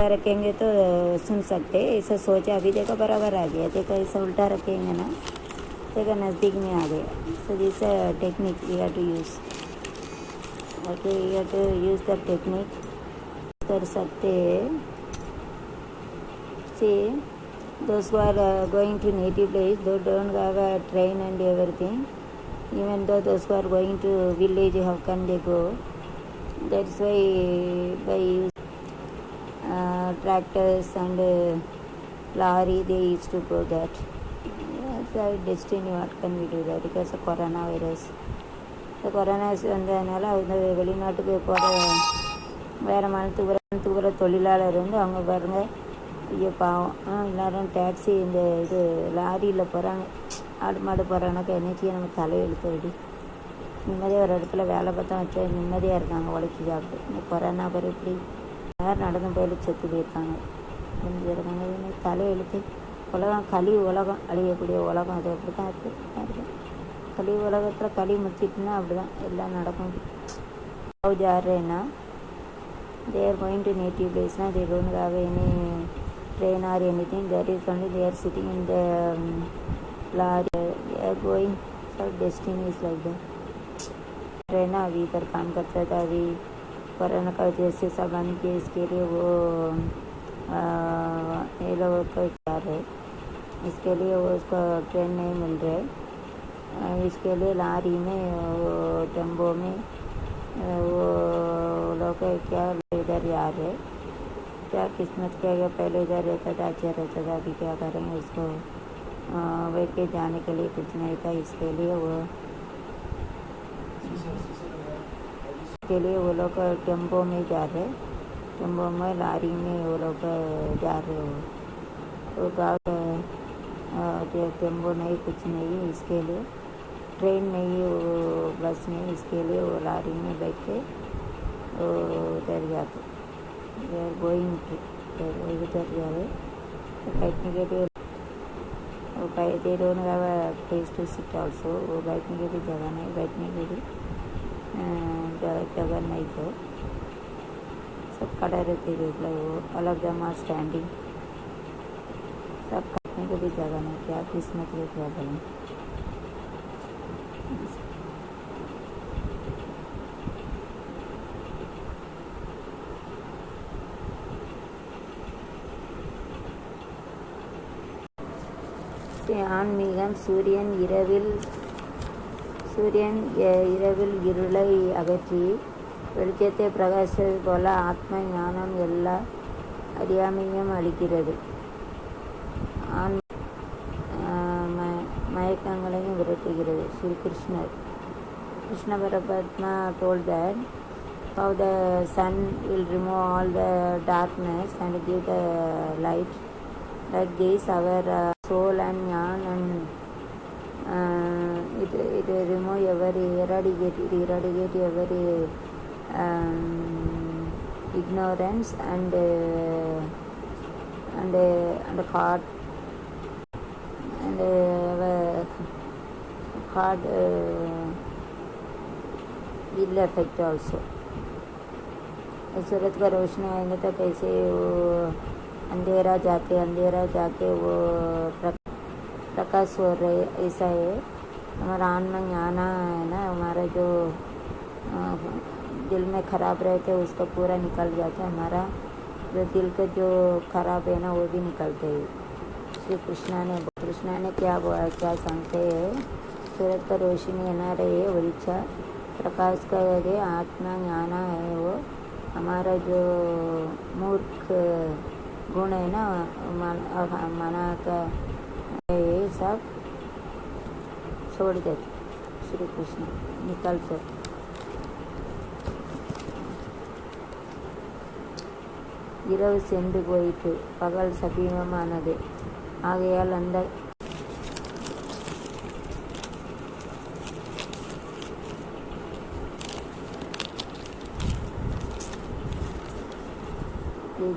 रखेंगे तो सुन सकते, ऐसा सोचा। अभी देखो बराबर आ गया, देखो ऐसा उल्टा रखेंगे ना, देखो नज़दीक में आ गया। So this technique we have to use, okay, we have to use the technique कर सकते हैं। सी those who are going to native place, they don't have a train and everything. Even though those who are going to village, how can they go? That's why by tractors and lorry they used to go that. That's our destiny. What can we do that? Because of coronavirus. The coronavirus வந்ததுனால அவங்க வெளிநாட்டுக்கு போகிற வேறு மாநிலத்துக்கு தொழிலாளர் வந்து அவங்க பாருங்கள், ஐயோ பாவம், எல்லோரும் டேக்ஸி இந்த இது லாரியில் போகிறாங்க. ஆடு மாடு போகிறாங்கனாக்கா என்னைக்கு நம்ம தலையெழுத்து விடி நிம்மதியாக ஒரு இடத்துல வேலை பார்த்தா வச்சா நிம்மதியாக இருக்காங்க உழைச்சி சாப்பிட்டு. இந்த கொரோனா பேர் இப்படி நேரம் நடந்து போயிட்டு செத்து போயிருக்காங்க, இருக்காங்க. தலையெழுத்து உலகம் கழிவு உலகம், அழியக்கூடிய உலகம், அது அப்படி தான் இருக்குது. கழிவு உலகத்தில் களி முச்சிட்டுனா அப்படி தான் எல்லாம் நடக்கும். ஜாடுறேன்னா they are going to native place now, they don't have any train or anything, that is only they are sitting in the lorry, they are going, so destiny is like that. Train अभी इधर काम करता था, अभी corona का वजह से सब बंद किए, इसके लिए वो ये लोग को क्या है, इसके लिए वो उसको ट्रेन नहीं मिल रहे, इसके लिए लारी में टेम्पो में वो लोग क्या इधर जा रहे, क्या किस्मत क्या गया, पहले इधर रहता था अच्छा रहता था, अभी क्या करेंगे उसको बैठ के जाने के लिए कुछ नहीं था, इसके लिए वो लोग टेम्पो में जा रहे, टेम्पो में लारी में वो लोग जा रहे हो, वो गाँव टेम्पो नहीं कुछ नहीं, इसके लिए ट्रेन नहीं, वो बस नहीं, इसके लिए वो लारी में बैठ के वो उधर जाते, दे आर गोइंग टू उधर जा रहे बैठने के लिए, वो they don't have a place to sit also, वो बैठने के लिए जगह नहीं, बैठने के लिए जगह नहीं, तो सब खड़े रहते देख लो, वो अलग जमा स्टैंडिंग, सब बैठने के लिए जगह नहीं, क्या किस्मत है क्या बोलें। ஆன்மீகம். சூரியன் இரவில் இருளை அகற்றி வெளிச்சத்தை பிரகாசிப்பது போல ஆத்ம ஞானம் எல்லா அறியாமையும் அளிக்கிறது, மயக்கங்களையும் விரட்டுகிறது. ஸ்ரீ கிருஷ்ண பரமாத்மா told that how the sun will remove all the darkness and give the light, like this our soul and jnana, and it remove every eradicate every ignorance and hard ill effect also. सूरत का रोशनी आएंगे तो कैसे वो अंधेरा जाके वो प्रकाश हो रहे, ऐसा है हमारा आत्मा ज्ञान है ना, हमारा जो दिल में ख़राब रहते हैं उसका पूरा निकल जाता है, हमारा जो दिल का जो ख़राब है ना वो भी निकलते हैं। श्री कृष्णा ने क्या सांगते हैं, सूरत का रोशनी ना रहे वृक्षा प्रकाश का दे, आत्मा ज्ञान है वो हमारा जो मूर्ख गुण है ना, मना का ये सब छोड़ देते श्री कृष्ण, निकलते। இரவு சென்று போயிட்டு பகல் சமீபமானது ஆகையால் அந்த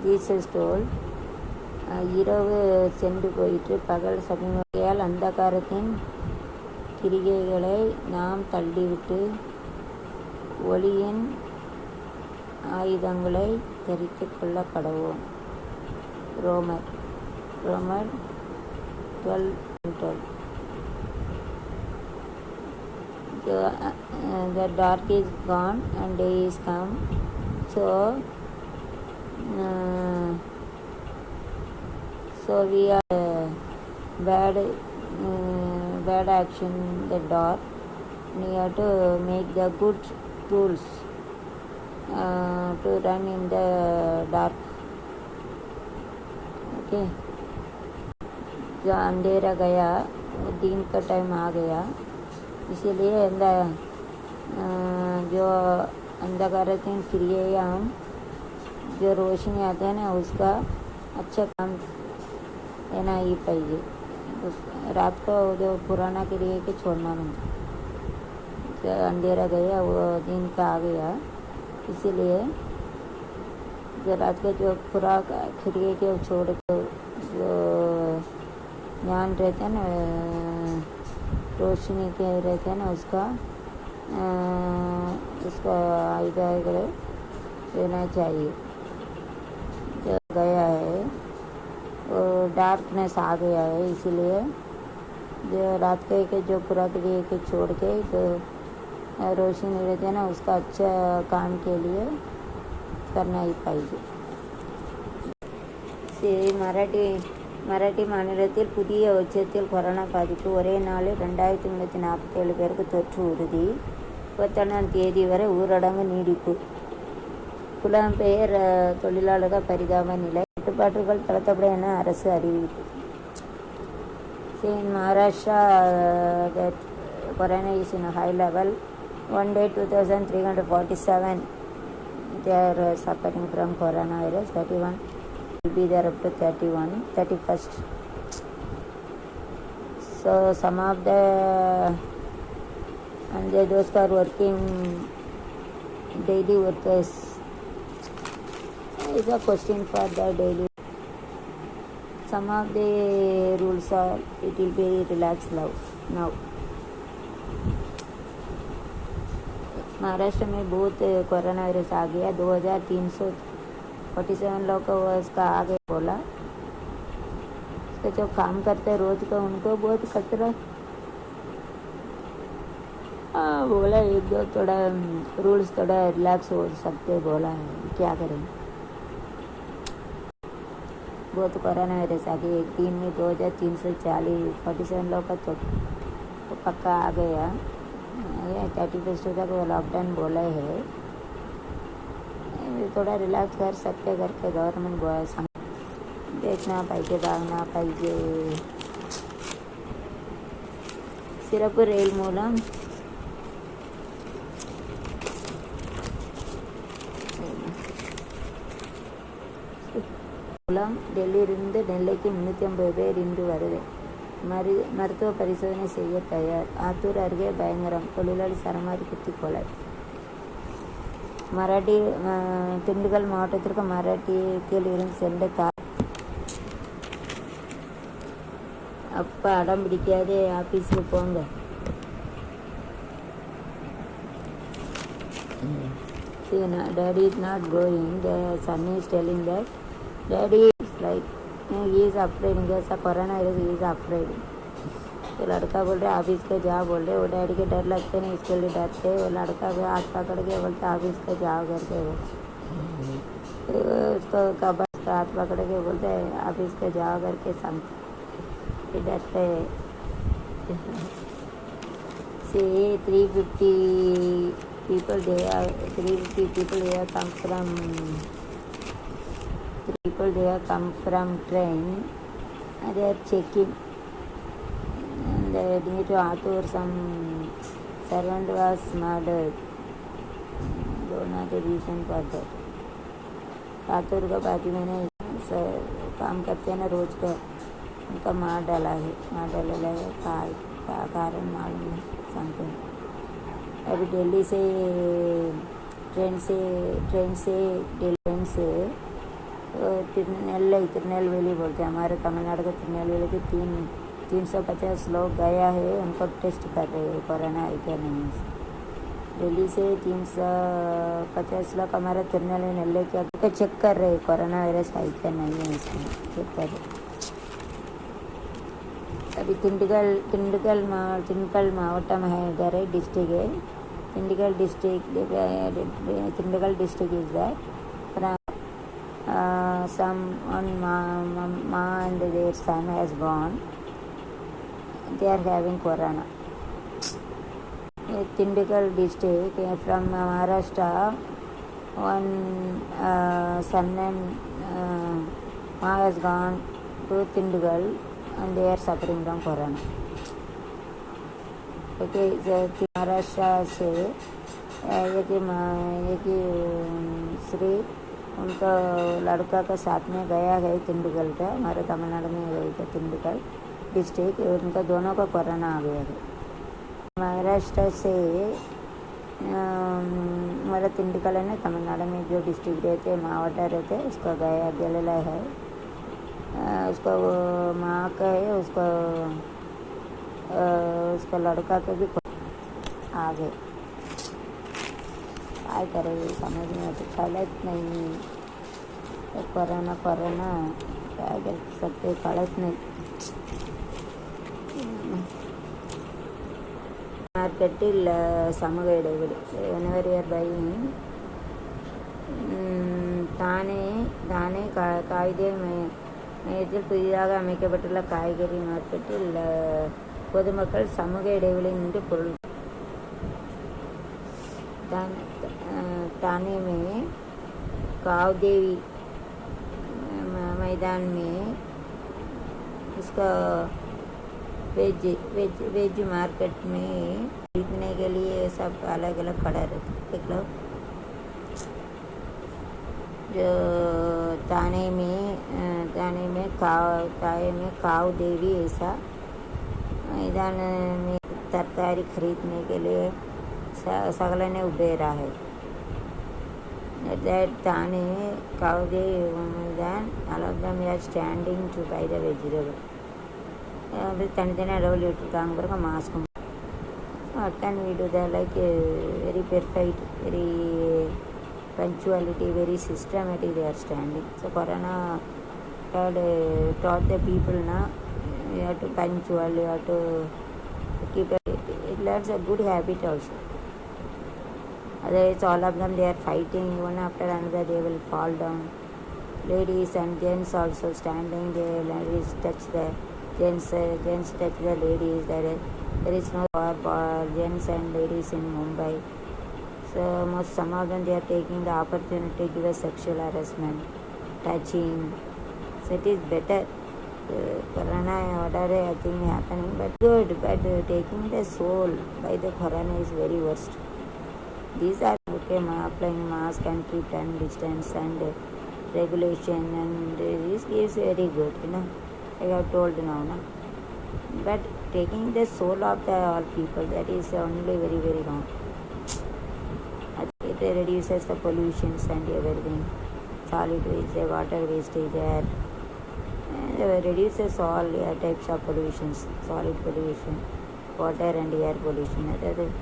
ஜீசஸ் டோல்ட், இரவு சென்று போயிட்டு பகல் சமீபமாகையால் அந்தகாரத்தின் கிரிகைகளை நாம் தள்ளிவிட்டு ஒளியின் ஆயுதங்களை தரித்து கொள்ள கடவோம். Romer 12 12. So the dark is gone and day is come. So we are bad action the dark. We have to make the good tools to run in the dark. Okay. जो अंधेरा गया दिन का टाइम आ गया, इसीलिए जो अंधकारहीन क्रिया हम जो रोशनी आता है ना उसका अच्छा काम लेना ही पाइए. रात को जो पुराना क्रिया के छोड़ना नहीं. जो अंधेरा गया वो दिन का आ गया, इसीलिए जो रात का जो पूरा क्रिया के छोड़ के जो ज्ञान रहता है ना, रोशनी के रहता है ना, उसका आगे रहना चाहिए. जो गया है वो डार्कनेस आ गया है, इसीलिए जो रात के जो पूरा क्रिया के छोड़ के जो रोशनी रहती है ना उसका अच्छा काम के लिए करना ही पाहिजे. மராட்டி மாநிலத்தில் புதிய உச்சத்தில் கொரோனா பாதிப்பு. ஒரே நாளில் 2347 பேருக்கு தொற்று உறுதி. 31ஆம் தேதி வரை ஊரடங்கு நீடிப்பு. புலம்பெயர் தொழிலாளர்கள் பரிதாப நிலை. கட்டுப்பாடுகள் தளர்த்தப்படும் என அரசு அறிவிப்பு. In Maharashtra, that corona is in a high level. One day 2,347 they are suffering from coronavirus. 31 will be there up to 31st. So some of the and those who are working daily workers is a question for the daily. Some of the rules are it will be relaxed now. Maharashtra में बहुत corona virus आ गया. 2347 लोग को उसका आ गया बोला. उसका जो काम करते हैं रोज का उनको बहुत खतरा बोला. एक दो थोड़ा रूल्स थोड़ा रिलैक्स हो सकते बोला है. क्या करेंगे, बहुत कोरोना वायरस आ गया. एक दिन में 2347 लोग का तो पक्का आ गया. 31st तक वो लॉकडाउन बोला है. थोड़ा रिलैक्स कर सकते करके गवर्नमेंट देखना पाहिजे, भागना पाहिजे. சிறப்பு ரயில் மூலம் டெல்லியிலிருந்து நெல்லைக்கு 350 பேர் இன்று வருகை. மருத்துவ பரிசோதனை செய்ய தயார். ஆத்தூர் அருகே பயங்கரம், தொழிலாளி சரமாரி குத்தி கொலை. திண்டுக்கல் மாவட்டத்திற்கு மராட்டியில் இருந்து சென்ற கார் அப்பா அடம் பிடிக்காதே ஆஃபீஸுக்கு போங்க. Daddy is not going. The son is telling that daddy is like he is afraid. जैसा corona virus he is afraid. तो लड़का बोल रहे ऑफिस को जाओ बोल रहे. वो डैडी के डर लगते नहीं, इसके लिए डरते. वो लड़का भी हाथ पकड़ के बोलते ऑफिस को जाओ करके. वो उसको कबर का हाथ पकड़ के बोलते ऑफिस को जाओ करके समझते डरते. See 350 people they have come from train. They are checking. And near to Athur some servant was murdered. Don't know the reason for that. आतुर का बाकी मैंने काम करते हैं ना रोज का, उनका मार डाला है. का कारण मालूम नहीं, समथिंग. अभी दिल्ली से ट्रेन से तिरुनेलवेली बोलते हैं. हमारे तमिलनाडु का तिरुनेलवेली के 350 लोग गया है. उनको टेस्ट कर रहे हैं कोरोना है क्या नहीं. दिल्ली से 350 लाख हमारा तिरुनेलवेली नल्ले क्या चेक कर रहे कोरोना वायरस है क्या नहीं है इसमें चेक कर रहे अभी तिंडुकल मावटम है इधर है डिस्ट्रिक्ट है Dindigul district is that some one ma and their son has gone. They are having corona. Tindikal district from Maharashtra. One son and ma has gone to Tindikal and they are suffering from corona. Okay, Maharashtra से एक श्री उनका लड़का का साथ में गया है तिंडुकल का हमारे तमिलनाडु में गई था तिंडुकल डिस्ट्रिक्ट उनका दोनों का कोरोना आ गया है महाराष्ट्र से हमारा तिंडुकल है ना तमिलनाडु में जो डिस्ट्रिक्ट रहते मावटा रहते उसका गया गेलेला है उसका माँ का है उसका लड़का का भी आ गए काय करें समझ में तो कळत नहीं कोरोना क्या कर सकते कळत नहीं मार्केटिल समगेड whenever you are buying தானே காய்கறி மையத்தில் புதிதாக அமைக்கப்பட்டுள்ள காய்கறி மார்க்கெட்டில் பொதுமக்கள் சமூக இடைவெளி நின்று பொருள் थाने में कावदेवी मैदान में इसका वेज मार्केट में खरीदने के लिए सब अलग अलग खड़ा रहते देख लो जो थाने में काव देवी ऐसा मैदान में तरकारी खरीदने के लिए सगले ने उभे रहा है that Thane Kaude then all of them are standing to buy the vegetable tani roll ittirukanga paruga mask what can we do that like very perfect very punctuality very systematic they are standing so corona had taught the people now you have to punctual you have to keep it learns a good habit also otherwise all of them they are fighting one after another they will fall down ladies and gents also standing the ladies touch the gents touch the ladies there is no for gents and ladies in Mumbai so some of them they are taking the opportunity to give a sexual harassment touching so it is better corona whatever I think happening but good but taking the soul by the corona is very worst. These are okay applying mask and keep 10 distance and regulation and this is very good I have told now but taking the soul of the all people that is only very very wrong. It reduces the pollutions and everything solid waste water wastage air and reduces all types of pollutions solid pollution water and air pollution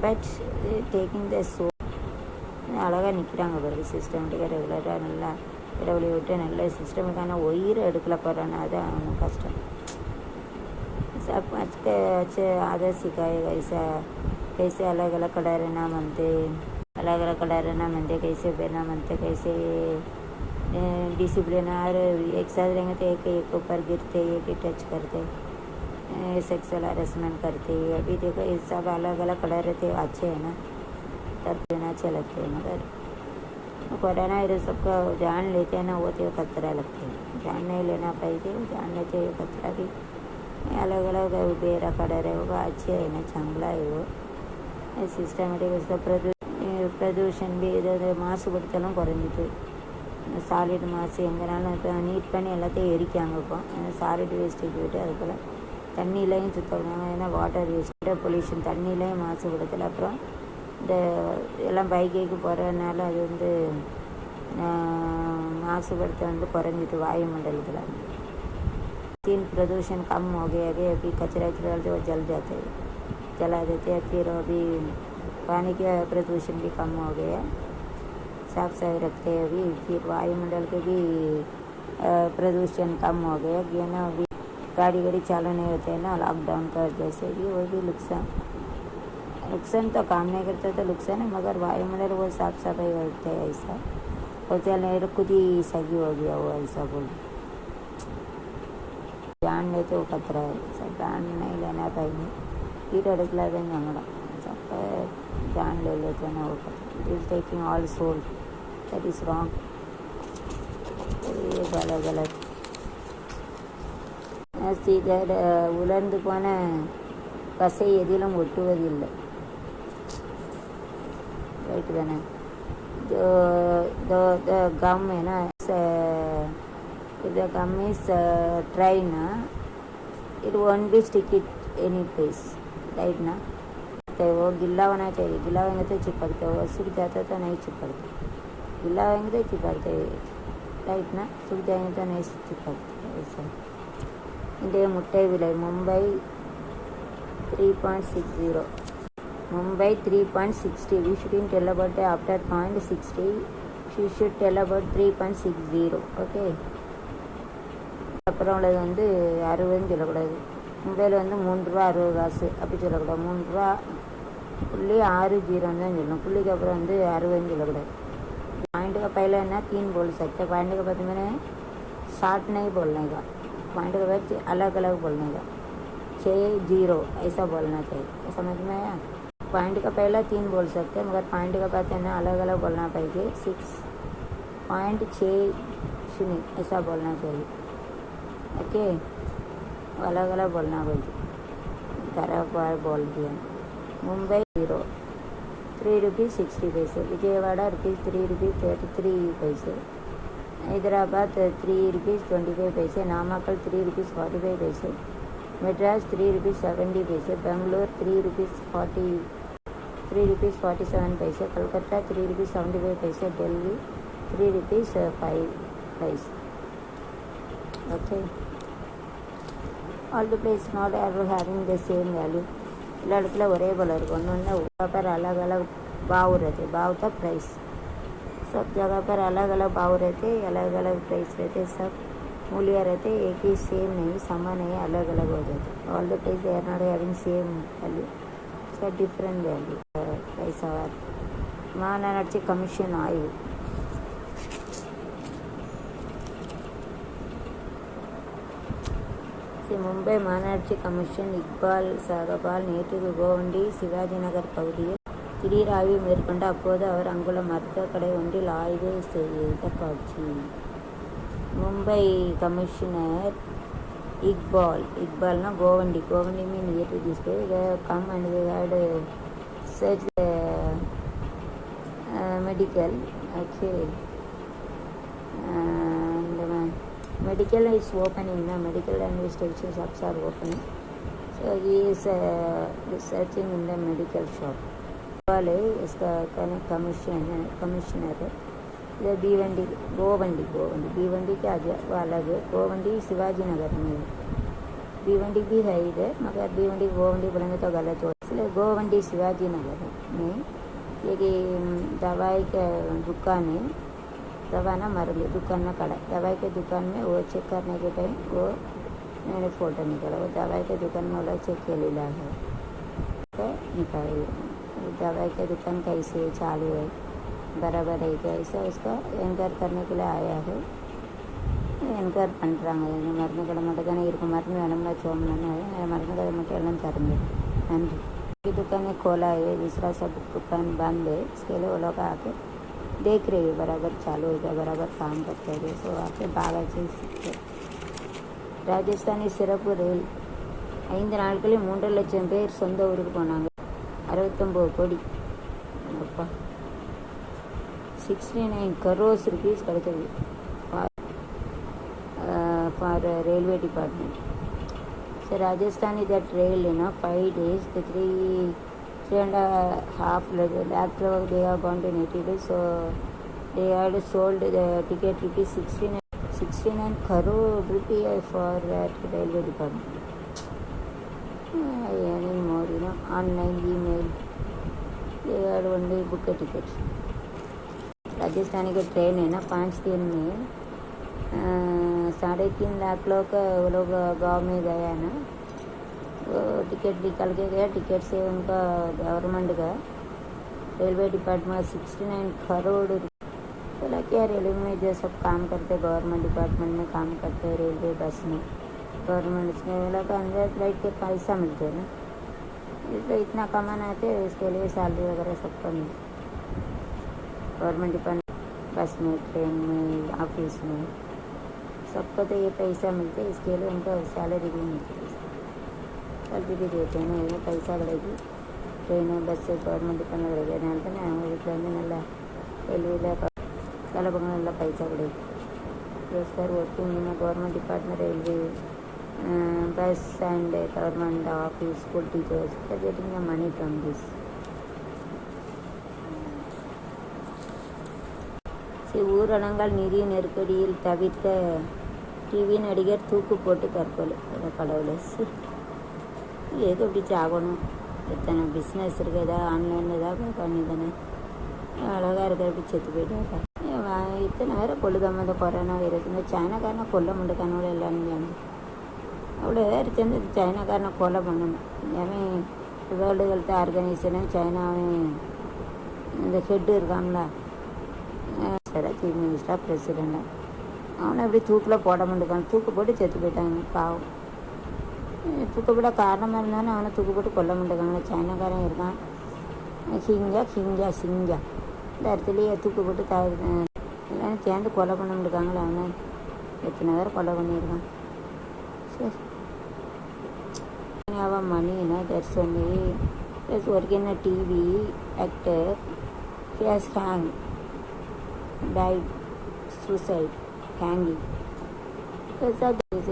but taking the soul அழகாக நிற்கிறாங்க பிறகு சிஸ்டமேட்டிக்காக ரெகுலராக நல்லா இடைவெளி விட்டு நல்ல சிஸ்டமேட்டிக்கான உயிரை எடுக்கல போகிறான்னா அதுதான் कष्ट सब अच्छे आदत सिखाएगा ऐसा कैसे अलग अलग कड़ा रहना मनते कैसे पहनना मनते कैसे डिसिप्लिन और एक साथ रहेंगे तो एक ऊपर गिरते एक ही टच करते सेक्सुअल हरासमेंट करते अभी देखो ये सब अलग अलग कलर रहते अच्छे हैं ना तब देना अच्छे लगते हैं मगर कोरोना ये सबका जान लेते हैं ना वो तो खतरा लगते हैं जान नहीं लेना पाहिजे जान लेते खतरा भी अलग अलग बेरा कलर है वो अच्छे है ना चांगला है वो सिस्टमेटिक उसका प्रदूषण भी மாசுபடுத்தலும் குறைஞ்சிட்டு சாலிட் மாசு எங்கனாலும் இப்போ நீட் பண்ணி எல்லாத்தையும் எரிக்காங்க இப்போ சாலிட் வேஸ்ட்டுக்கு போய்ட்டு அதுக்குள்ள தண்ணியிலையும் சுத்தம் ஏன்னா வாட்டர் வேஸ்ட்டு பொல்யூஷன் தண்ணியிலையும் மாசுபடுத்தலை அப்புறம் இந்த எல்லாம் பைக்கு போகிறதுனால அது மாசுபடுத்த குறைஞ்சிட்டு वायुमंडल तीन प्रदूषण कम हो गया अभी कचरा तो जल जाते जला देते हैं फिर अभी पानी का प्रदूषण भी कम हो गया, साफ सफाई रखते हैं अभी, फिर वायुमंडल के भी प्रदूषण कम हो गया कि ना अभी गाड़ी चालू नहीं होते हैं ना लॉकडाउन का वजह से भी, वो भी नुकसान तो काम नहीं करता तो नुकसान है, मगर वायुमंडल वो साफ सफाई करते हैं ऐसा होते नहीं खुद ही सही हो गया वो ऐसा बोल जान लेते वो खतरा है, सब जान नहीं लेना पाएंगे हीट अड़कला देंगे हमारा सब जान ले लेते ना वो खतरा, it is taking all soul, that is wrong, ये गलत இதோட உலர்ந்து போன பசை எதிலும் ஒட்டுவதில்லை, ரைட்டு தானே. the gum है ना, if the gum is dry ना, it won't be stick it any place, right ना. तो वो गिल्ला होना चाहिए, गिल्ला होंगे तो चिपकते, वो सूख जाता तो नहीं चिपकते, गिल्ला होंगे तो चिपकते, राइट ना, सूख जाएंगे तो नहीं चिपकते ऐसा. இன்றைய முட்டை விலை Mumbai 3.60, Mumbai 3.60. We shouldn't tell about the after 0.60, she should tell about 3.60. Okay, அப்புறம் உள்ளது வந்து 60ன்னு சொல்லக்கூடாது, மும்பையில் வந்து 3 ரூபா 60 காசு அப்படி சொல்லக்கூடாது, 3 ரூபா புள்ளி 60 தான் சொல்லணும், புள்ளிக்கு அப்புறம் வந்து 60ன்னு சொல்லக்கூடாது. पॉइंट का पहले है ना 3 बोल सकते, पॉइंट के बाद मैंने 60 नहीं बोलने का, पॉइंट के बाद अलग अलग बोलने का, 60 ऐसा बोलना चाहिए, समझ में आया. पॉइंट का पहला 3 बोल सकते हैं, मगर पॉइंट का बाद है ना अलग अलग बोलना पाएंगे, 6.60 ऐसा बोलना चाहिए. ओके, अलग अलग बोलना पाएंगे, बराबर बोल दिया. मुंबई 3 rupees 60 पैसे, विजयवाड़ा ₹3 33 पैसे, हैदराबाद 3 rupees 25 पैसे, नामाकल 3 rupees 45 पैसे, मद्रास 3 rupees 70 पैसे, बेंगलोर 3 rupees 47 पैसे, कलकत्ता 3 rupees 75 पैसे, दिल्ली 3 rupees 5 पैसे. Okay, all the places not are having the same value, எல்லா இடத்துல ஒரே போல் இருக்கும், ஒன்று ஒன்று पर अलग अलग भाव रहते, भाव था प्राइस, सब जगह पर अलग अलग भाव रहते, अलग अलग प्राइस रहते, सब मूल्य रहते, एक ही सेम नहीं, समान नहीं, अलग अलग हो जाते. All the price they are not having same value, so different value price our. महानगराட்சி கமிஷன் ஆய்வு. மும்பை மாநகராட்சி கமிஷன் இக்பால் சகபால் நேற்று கோவண்டி சிவாஜி நகர் பகுதியில் திடீர் ஆய்வு மேற்கொண்டு அப்போது அவர் அங்குள்ள மருத்துவ கடை ஒன்றில் ஆய்வு செய்த காட்சி. மும்பை கமிஷனர் இக்பால்னா Govandi mean near to this come and we had search medical. Okay, medical is opening now, medical investigation shops are opening, so he is researching in the medical shop. वाले इसका कमिश्नर ये भिवंडी भिवंडी के आगे वाला है, गोवंडी शिवाजी नगर में, भिवंडी भी है इधर, मगर भिवंडी गोवंडी बोलेंगे तो गलत हो, इसलिए गोवंडी शिवाजी नगर में एक दवाई का दुकान है, दवा ना मरली दुकान ना कड़ा, दवाई के दुकान में वो चेक करने के टाइम वो मैंने फ़ोटो निकाला, वो दवाई के दुकान में वाला चेक के लीला है तो निकाली, दवाई के दुकान कैसे चालू है बराबर है क्या, ऐसा उसका एंकर करने के लिए आया है, एंकर பண்ணுறாங்க. மருந்து கடை மட்டும் தானே இருக்கும், மருந்து வேணும்னா சோம்னா மருந்து கடை மட்டும் எல்லாம் தருங்க. நன்றி. की दुकान खोला है, दूसरा सब दुकान बंद है, इसके लिए वो लोग आके देख रहे हैं बराबर चालू होगा, बराबर काम करते हैं, सो आके बागा चीज सीखते. ராஜஸ்தானி சிறப்பு ரயில் 5 நாட்களில் 3 லட்சம் பேர் சொந்த ஊருக்கு போனாங்க, 69 கோடி அப்பா 69 crores rupees கிடைச்சது for railway department. So Rajasthani that rail 5 days, the 3.5 lakh they have gone to native days, so they had sold the ticket rupees 69 crore rupee for that railway department. Any more online email they had only book a ticket. Rajasthan की train है ना 5 दिन में 3.5 लाख लोग वो लोग गाँव में गया ना, वो टिकट निकल के गया। टिकट से उनका गवर्नमेंट का रेलवे डिपार्टमेंट 69 करोड़ बोला क्या। रेलवे में जो सब काम करते गवर्नमेंट डिपार्टमेंट में काम करते रेलवे बस में गवर्नमेंट उसमें बोला का अंदर फ्लाइट के पैसा मिलते हैं ना, इसलिए इतना कमाना आते उसके लिए सैलरी वगैरह सबका मिलता गवर्नमेंट डिपार्टमेंट बस में ट्रेन में ऑफिस में सबको तो ये पैसा मिलते है, इसके लिए उनको सैलरी भी मिलती है, सैलरी भी देते हैं ना। पैसा बढ़ेगी ट्रेन बस से गवर्नमेंट डिपार्टमेंट बढ़ेगा जानते ना वीटो नल्ला रेलवे चलपंगा पैसा बढ़ेगी। Sir working in government department railway bus and government office school teachers are getting the money from this. ஊரடங்கால் நிதி நெருக்கடியில் தவிர்த்த டிவி நடிகர் தூக்கு போட்டு தற்கொலை. கடவுளே, எது அப்படி சாகணும்? எத்தனை பிஸ்னஸ் இருக்குது, ஏதாவது ஆன்லைனில் ஏதாவது பண்ணி தானே அழகாக இருக்கிற அப்படி செத்து போயிட்டாங்க. இத்தனை பேரை கொள்ளுதாம இந்த கொரோனா வைரஸ் இந்த சைனாக்காரனை கொல்ல முடிக்கானோட எல்லாமே அவ்வளோ பேர் சேர்ந்து சைனாக்காரனை கொலை பண்ணணும். ஏன்னா வேர்ல்டு ஹெல்த் ஆர்கனைசேஷனும் சைனாவும் இந்த ஹெட்டு இருக்காங்களா சீஃப் மினிஸ்டராக பிரசிடெண்ட்டாக அவனை எப்படி தூக்கில் போட முடிக்கான், தூக்கு போட்டு செத்து போயிட்டாங்க பாவம். தூக்கு போட காரணமாக இருந்தாலும் அவனை தூக்கு போட்டு கொல்ல முடிக்காங்களா. சைனாக்காரன் இருக்கான் சிங்கா இந்த இடத்துலையே தூக்கு போட்டு எல்லாம் சேர்ந்து கொலை பண்ண முடிக்காங்களா. அவனை எத்தனை பேர் கொலை பண்ணியிருக்கான். சரி அவன் மணி that's only is working in a TV actor. He has died suicide hanging. That is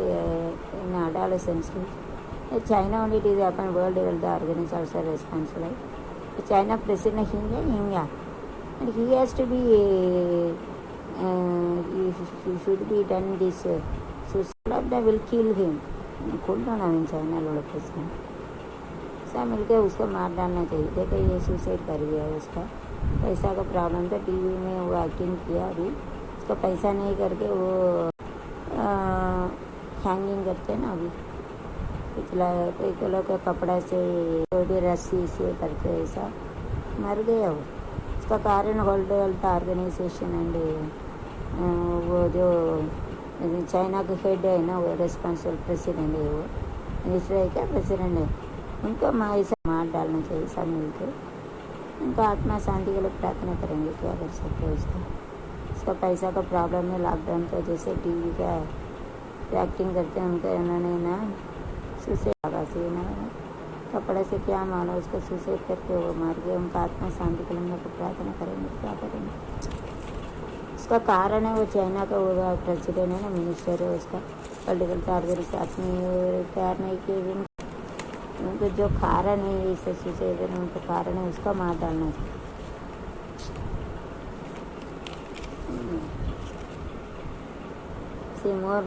in adolescence. China only it is happened. World Health Organization also responsible. China president Hinga and he has to be he should be done this suicide that will kill him. खोल दो ना China लोग president सब मिलकर उसको मार डालना चाहिए। देखो ये सुसाइड कर गया है, उसका पैसा का प्रॉब्लम था, टीवी में वो एक्टिंग किया, अभी उसका पैसा नहीं करके वो हैंगिंग करते हैं ना। अभी पिछला कोई लोग कपड़ा से कोई रस्सी से करके ऐसा मर गया वो। उसका कारण वर्ल्ड हेल्थ ऑर्गेनाइजेशन एंड वो जो चाइना के हेड है ना वो रिस्पॉन्सिबल प्रेसिडेंट है, वो इसराइल का प्रेसिडेंट है, उनको ऐसा मार डालना चाहिए सब मिलकर। उनका आत्मा शांति के लिए प्रार्थना करेंगे, क्या कर सकते हैं उसका पैसा का प्रॉब्लम है। लॉकडाउन का जैसे टीवी का एक्टिंग करते हैं उनका उन्होंने ना सुसाइड से ना कपड़े से क्या मानो उसको सुसाइड करके वो मार गए। उनका आत्मा शांति के लिए हम लोग प्रार्थना करेंगे, क्या करेंगे। उसका कारण है वो चाइना का वो प्रेसिडेंट है ना, मिनिस्टर है उसका पॉलिटिकल टारगेट साथ में तैयार नहीं किए। उनको जो कारण है इसे सुसाइड उनका कारण है उसका मार डालना चाहिए। See more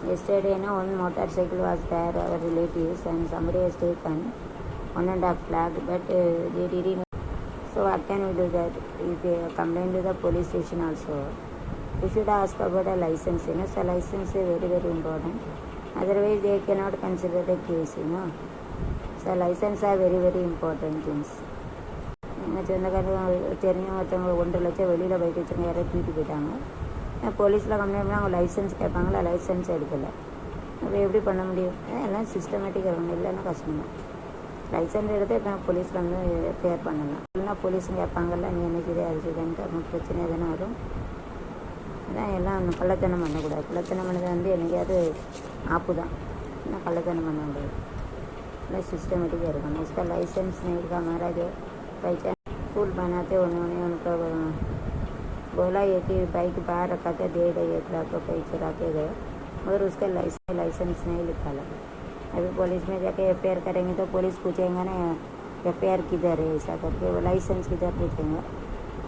yesterday no one motorcycle was there, our relatives, and somebody has taken 1.5 lakh, but they didn't. So what can we do that? If they complain to the police station also, we should ask about a license, you know. So license is very, very important. Otherwise they cannot consider the case, you know. So license are very, very important things. தெரிஞ்ச ஒருத்தவங்க 1.5 லட்சம் வெளியில் போயிட்டு வச்சுருங்க, யாராவது தூக்கிட்டு போயிட்டாங்க, போலீஸில் கம்ப்ளைண்ட் பண்ணால் அவங்க லைசன்ஸ் கேட்பாங்களா, லைசன்ஸ் எடுக்கலை, அப்போ எப்படி பண்ண முடியும்? எல்லாம் சிஸ்டமேட்டிக் இருக்கணும், இல்லைன்னா கஷ்டம் தான். லைசன்ஸ் எடுத்து இப்போ போலீஸில் வந்து எஃப்ஐஆர் பண்ணலாம், இல்லைன்னா போலீஸும் கேட்பாங்கல்ல நீ என்ன செய்ய அது செய்யுதுன்ட்டு, அவங்க பிரச்சனை எதுனா வரும். அதான் எல்லாம் கள்ளத்தனம் பண்ணக்கூடாது. கள்ளத்தனம் பண்ணது வந்து என்னைக்காவது ஆப்பு தான், இன்னும் கள்ளத்தனம் பண்ண முடியாது. இல்லை सिस्टमेटिक இருக்கணும். उसका लाइसेंस नहीं का हमारा जो पहचान फूल बनाते उन्होंने उनका बोला ये कि बाइक बाहर रखा था, 1.5 लाख रुपये चुरा के गए, मगर उसका लाइसेंस नहीं निकाला। अभी पुलिस में जाके एफआईआर करेंगे तो पुलिस पूछेंगे ना एफआईआर किधर है, ऐसा करके वो लाइसेंस किधर पूछेंगे।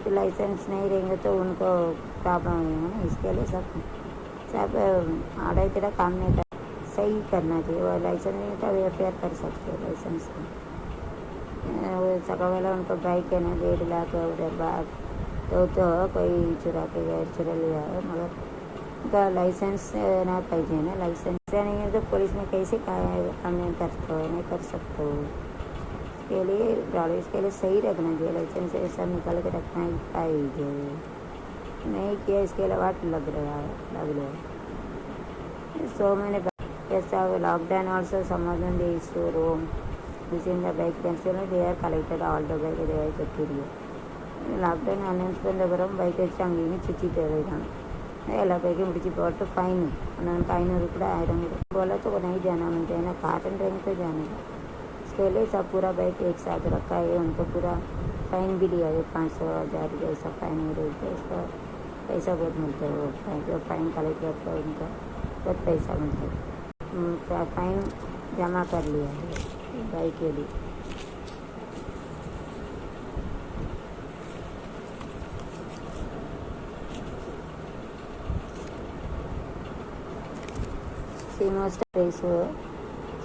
तो लाइसेंस नहीं रहेंगे तो उनको प्रॉब्लम होगा ना। इसके लिए सब आड़े तेरा काम नहीं था, सही करना चाहिए। वो लाइसेंस नहीं था वो एफआईआर कर सकते हो, लाइसेंस सका वाला उनको बाइक है ना 1.5 लाख उधर बाग तो कोई चुरा के गए चुरा लिया है मगर उनका लाइसेंस ना पाइए ना लाइसेंस नहीं है तो पुलिस में कैसे काम नहीं कर सकते हो। इसके लिए ड्राइवर्स के लिए सही रखना चाहिए लाइसेंस ऐसा निकाल के रखना ही चाहिए नहीं किया इसके लिए वाट लग रहा है सो मैंने ऐसा लॉकडाउन ऑल्सो समाधान they issue room within the bike pencil they are collected all the bike they are secure lockdown announce பண்ணப்புறம் பைக் வச்சு அங்கேயும் சுற்றிட்டு தான் எல்லா பைக்கும் பிடிச்சி போட்டு फाइन उन्होंने 500 கூட 1000 बोला तो नहीं जाना मुझे है ना कार्टन ड्राइंग तो जाने का इसके लिए सब पूरा बाइक एक साथ रखा है उनको पूरा फाइन भी दिया है 500,000 जैसा फाइन है उसका पैसा बहुत मिलता है वो जो फाइन कलेक्ट करता है उनका बहुत पैसा मिलता है फाइन जमा कर लिया है बाइक के लिए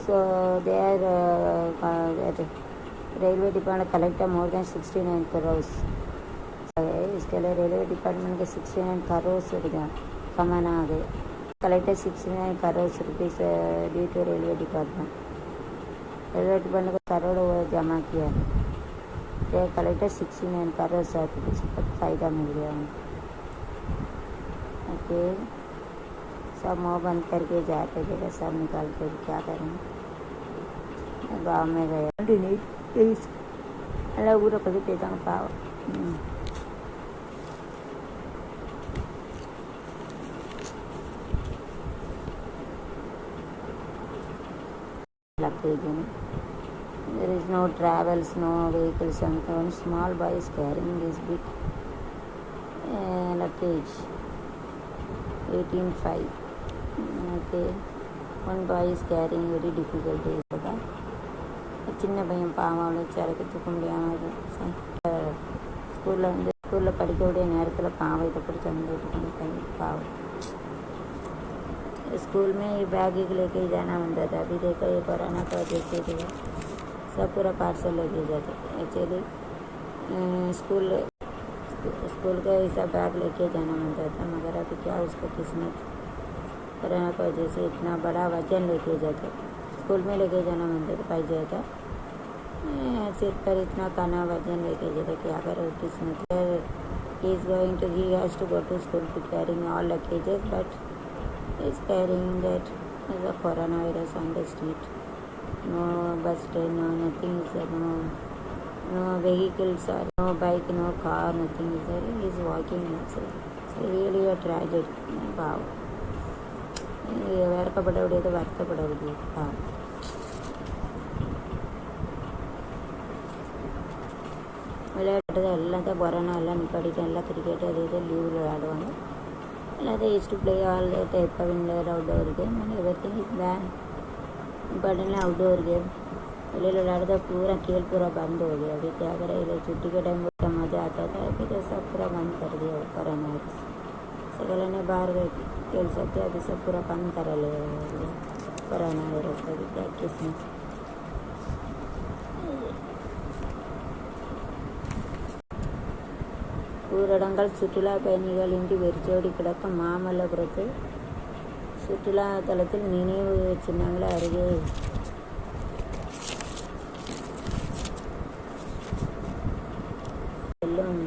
so they are railway department collected more than 69 crores इसके लिए रेलवे डिपार्टमेंट के 69 crores कमाना आ गए collected 69 crores rupees due to railway department को करोड़ जमा किया है कलेक्टर 69 करोड़ रुपीज़ फ़ायदा मिल गया उनको ओके सब मुँह बंद करके जाते थे सब निकाल के क्या करेंगे गाँव में गया अला ऊर कभी देता हूँ पाव There is no travels, no vehicles, and one small boy is carrying this big luggage. 18.5. Okay, one boy is carrying very difficult days. சின்ன பையன் பாவம் அவ்வளோ சரக்கு தூக்க முடியாமல் ஸ்கூலில் படிக்கக்கூடிய நேரத்தில் பாவம் இதை பிடிச்சி வந்து பாவம் स्कूल में ये बैग लेके जाना होता था अभी देखो ये कोरोना का वजह से जो सब पूरा पार्सल लेके जाते एक्चुअली स्कूल का ऐसा बैग लेके जाना होता था मगर अभी क्या उसका किस्मत कोरोना की वजह से इतना बड़ा वजन लेके जाते स्कूल में लेके जाना होता था पाई जाता सिर पर इतना काना वजन लेके जाता क्या करो किस्मत ही is going to he has to go to school to carrying all luggages but is carrying that as a coronavirus on the street. No bus train, no nothing is there, no vehicles or no bike, no car, nothing is there. He is walking himself. It's really a tragedy. Wow. வருத்தப்படக்கூடியது விளையாட்டு எல்லாம் தான் corona எல்லாம் நிப்பாட்டிட்டு எல்லாம் cricket அது இது லீவில் விளையாடுவாங்க they used to play all the type of indoor outdoor game and everything is banned importantly outdoor game வெளியில் விளையாடுறத पूरा खेल पूरा बंद हो गया अभी क्या करें ये छुट्टी के टाइम बहुत मज़ा आता था अभी तो सब पूरा बंद कर दिया कोरोना वायरस सकल ने बाहर खेल सकते अभी सब पूरा बंद करा ले कोरोना वायरस अभी क्या किसमें ஊரடங்கால் சுற்றுலா பயணிகள் இன்றி வெறிச்சோடி கிடக்கும் மாமல்லபுரத்தில் சுற்றுலா தலத்தில் நினைவு சின்னங்களை அருகே செல்லும்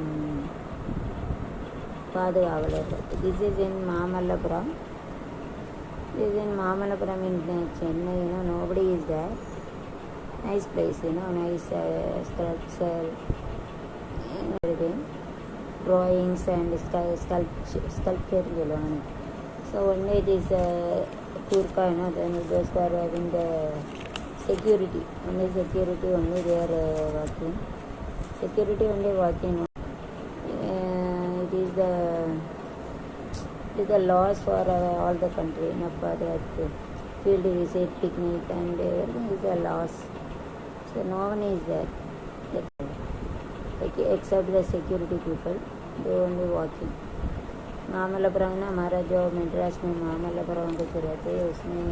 பாதுகாவலர்கள். This is in Mamallapuram. This is in Mamallapuram in Chennai. Nobody is there. Nice place, nice sculpture, everything. Drawings and sculpture. So one day this Turka, then those who are having the security, only they are working. Security only working. It is the laws for all the country, for that field visit, picnic and everything is a loss. So no one is there. Except the security people, they only walking. Mamallapuram ना हमारा जो मद्रास में मामल्लापुरम के रहते हैं उसमें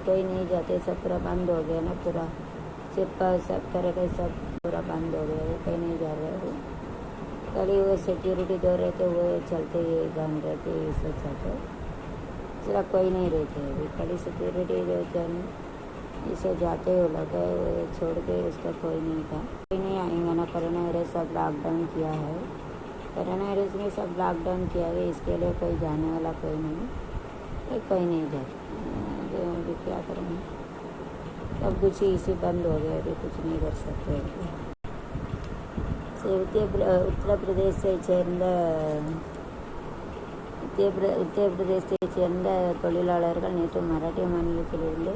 कोई नहीं जाते सब पूरा बंद हो गया ना पूरा सिर्फ सब तरह के सब पूरा बंद हो गया है, कहीं नहीं जा रहे हो। खाली वो सिक्योरिटी दो रहते वो चलते गन रहते इससे चलते सिर्फ कोई नहीं रहते अभी खाली सिक्योरिटी जो जाने इसे जाते हो लगा छोड़ के उसका कोई नहीं था। कोई नहीं आएंगे ना, कोरोना वायरस सब लॉकडाउन किया है। कोरोना वायरस में सब लॉकडाउन किया है, इसके लिए कोई जाने वाला कोई नहीं, कोई नहीं जाता। अभी क्या करेंगे, सब कुछ ही इसी बंद हो गया, अभी कुछ नहीं कर सकते। உத்தரப்பிரதேசத்தை சேர்ந்த தொழிலாளர்கள் நேற்று மராட்டிய மாநிலத்திலிருந்து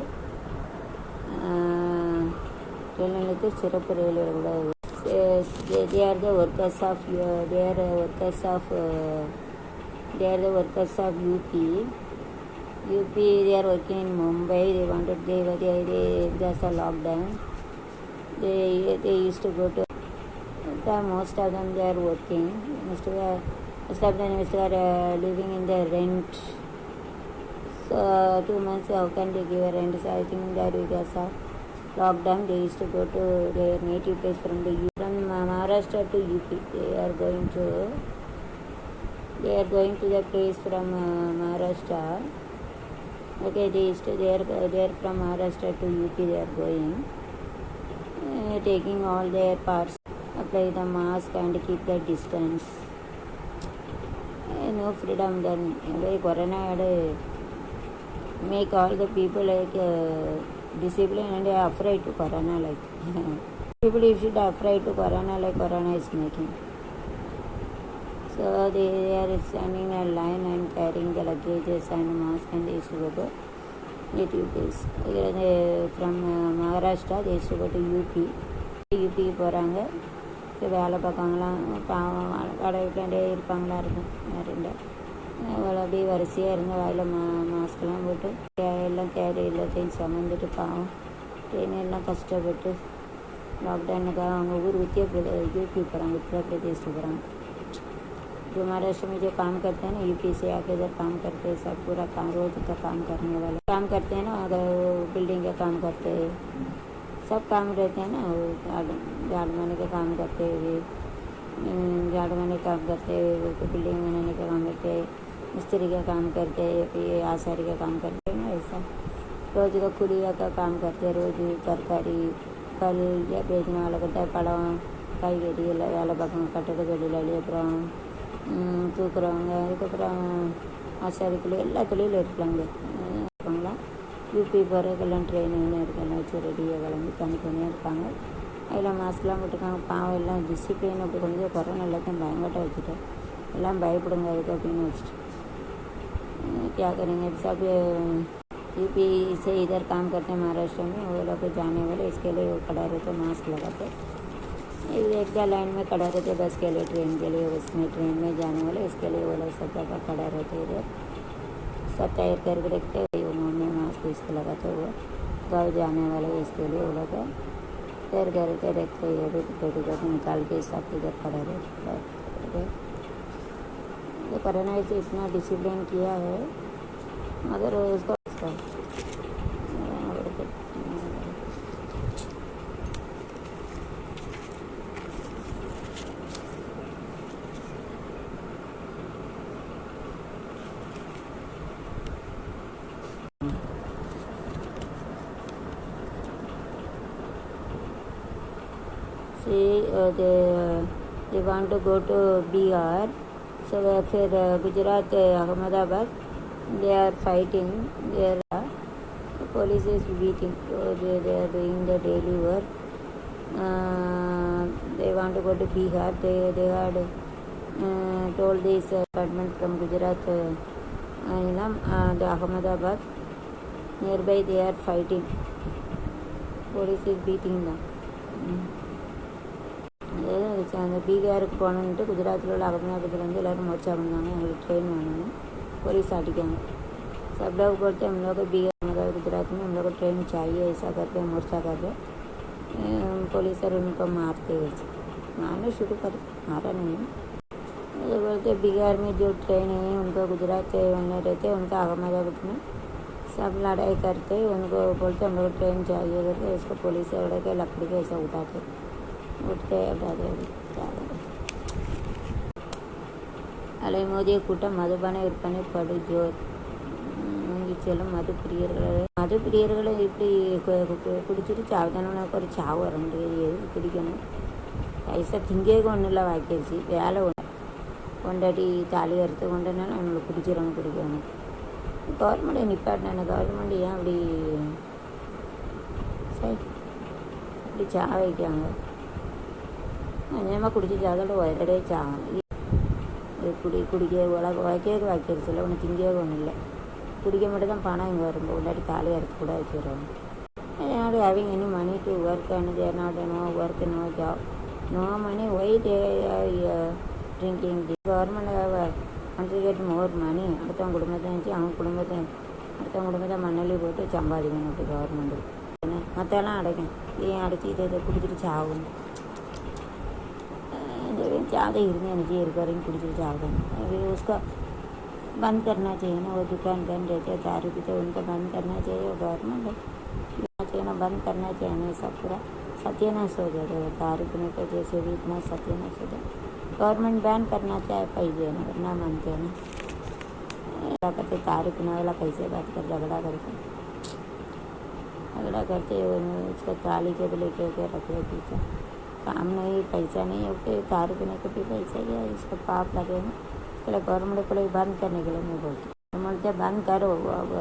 ரயில் நிலையத்தில் சிறப்பு ரயில்களோட they are the workers of UP. They are working in Mumbai. There's a lockdown. They used to go to. Most of them they are working. Most of them are living in the rent. So 2 months how can they give a rent? So I think that because of lockdown they used to go to their native place from Maharashtra to UP. They are going to the place from Maharashtra. Okay, they are from Maharashtra to UP. They are going, taking all their parts, apply the mask and keep the distance. No freedom then. Like corona had make all the people like discipline and they are afraid to corona. Like people should afraid to corona like corona is making. So they are standing in a line and carrying the luggages and mask and they used to go to native place. From Maharashtra they used to go to UP போகிறாங்க. வேலை பார்க்காங்களாம், பாவம் கடை விட்டாண்டே இருப்பாங்களா இருக்கும் நிறைய. அவளை அப்படியே வரிசையாக இருந்து வாயில் மாஸ்கெல்லாம் போட்டு எல்லாம் கேரி எல்லாத்தையும் சுமந்துட்டு பாவம் ட்ரெயின் எல்லாம் கஷ்டப்பட்டு लॉकडाउन அவங்க ஊர் यूपी போகிறாங்க, उत्तर प्रदेश போகிறாங்க। जो महाराष्ट्र में जो काम करते हैं ना यूपी से आके इधर काम करते हैं, सब पूरा काम रोज का काम करने वाले काम करते हैं ना, अगर वो बिल्डिंग का काम करते हैं सब काम रहते हैं ना, झाड़ बनाने का काम करते हुए झाड़ बनाने का काम करते हुए बिल्डिंग बनाने का काम करते हैं, मिस्त्री का काम करते हैं, फिर आसारी का काम करते हैं ना, ऐसा रोज का कुलिया का काम करते हैं। रोज तरकारी फल या बेचने वाला करता है, पड़वा காய்கறி எல்லாம் வேலை பார்க்கணும், கட்டட தொழிலாளி அப்புறம் தூக்குறவங்க, அதுக்கப்புறம் ஆசாரிக்குள்ளே எல்லா தொழிலும் இருப்பாங்களா। யூபி போகிறதுக்கெல்லாம் ட்ரெயின் இருக்கலாம் வச்சு ரெடியாக கிளம்பி தனித்தனியாக இருப்பாங்க, அதில் மாஸ்க்லாம் போட்டுருக்காங்க। பாவம் எல்லாம் டிசிப்ளின் அப்படி கொஞ்சம் கொரோனா எல்லாத்தையும் பயங்கட்டாக வச்சுட்டேன், எல்லாம் பயப்படுங்க அதுக்கு அப்படின்னு வச்சுட்டு क्या करेंगे। सब यूपी से इधर काम करते हैं महाराष्ट्र में, वो लोग जाने वाले इसके लिए वो खड़ा रहते मास्क लगाते, एक लाइन में खड़ा रहते बस के लिए, ट्रेन के लिए, उसमें ट्रेन में जाने वाले इसके लिए वो लोग सब जगह खड़ा रहते इधर सब तैयार करके रखते हैं, वो मुँह में मास्क इसको लगाते हुए गाँव जाने वाले इसके लिए वो लोग तैयार करके रखते हैं, टिकट निकाल के सब इधर खड़ा रहते। तो कोरोना से इतना डिसिप्लिन किया है मगर उसको they want to go to Bihar, so फिर Gujarat Ahmedabad they are fighting, police is beating, they are doing the daily work, they want to go to Bihar, they had told this department from Gujarat the Ahmedabad nearby they are fighting, police is beating them. அந்த பீகாருக்கு போகணுன்ட்டு குஜராத்தில் உள்ள அகமதாபாத்லேருந்து எல்லோரும் மோர்ச்சா பண்ணாங்க, எங்களுக்கு train வேணும்னு police अटकाएंगे। सब लोग बोलते हैं हम लोग को बिहार मतलब गुजरात में हम लोग को ट्रेन चाहिए, ऐसा करके मोर्चा कर रहे, पुलिस और उनको मारते वैसे मारने शुरू कर, मारा नहीं तो बोलते बिहार में जो ट्रेन है उनको गुजरात से होने रहते हैं, उनका अहमदाबाद में सब लड़ाई करते उनको बोलते हम लोग ट्रेन चाहिए करके इसको पुलिस से उड़ के लकड़ी के ऐसे उठाते उठते उठाते क्या அலை மோதிய கூட்டம் மதுபான விற்பனை படு ஜோர் செல்லும் மது பிரியர்களை இப்படி குடிச்சிட்டு சாவுதானே ஒரு சாவு வரண்டு எதுக்கு குடிக்கணும் பைசா திங்கேக்கு ஒன்றும் இல்லை வாக்கிடுச்சு வேலை ஒன்று கொண்டாடி தாலி அறுத்து கொண்டனால அவங்களுக்கு குடிச்சிடணும் குடிக்கணும் கவர்மெண்ட்டை நிப்பாட்டினானே கவர்மெண்ட் ஏன் அப்படி சரி அப்படி சா வைக்காங்க கொஞ்சமாக குடிச்சு சாதோட ஒரே சாகணும் குடிக்க வைக்கிறது இல்லை ஒன்று திங்கேக்கு ஒன்றும் இல்லை குடிக்க மட்டும் தான் பணம் இங்கே வரும்போது இல்லாட்டி தாலி அறுத்து கூட வச்சுருவாங்க not having any money to work and they are not no work, no job, no money. Why they are drinking? The government want to get more money. அடுத்தவங்க குடும்பத்தை நினச்சி அவங்க குடும்பத்தை மண்ணலி போட்டு சம்பாதிக்கணும் அப்படி கவர்மெண்ட்டு மற்றெல்லாம் அடைக்கும் ஏன் அடைச்சி இதை குடிச்சிட்டு சாகும் ज़्यादा हिरने एनर्जी रिकवरिंग कुछ ज़्यादा अभी उसका बंद करना चाहिए ना वो दुकान बंद रहते हैं दारू पीते उनको बंद करना चाहिए गवर्नमेंट चाहिए ना बंद करना चाहिए ना सब पूरा सत्यानाश हो जाता है दारू पीने के जैसे भी इतना सत्यानाश हो जाए गवर्नमेंट बैन करना चाहे पाइए ना वरना मानते हैं ना करते दारू पीने वाला कैसे बात कर झगड़ा करते उसको ताली के भी लेके रखे पीछे काम नहीं पैसा नहीं ओके दारू पीने को भी पैसा गया इसको पाप लगेगा इसके गवर्नमेंट को बंद करने के लिए मैं बोलती हूँ बोलते बंद करो अब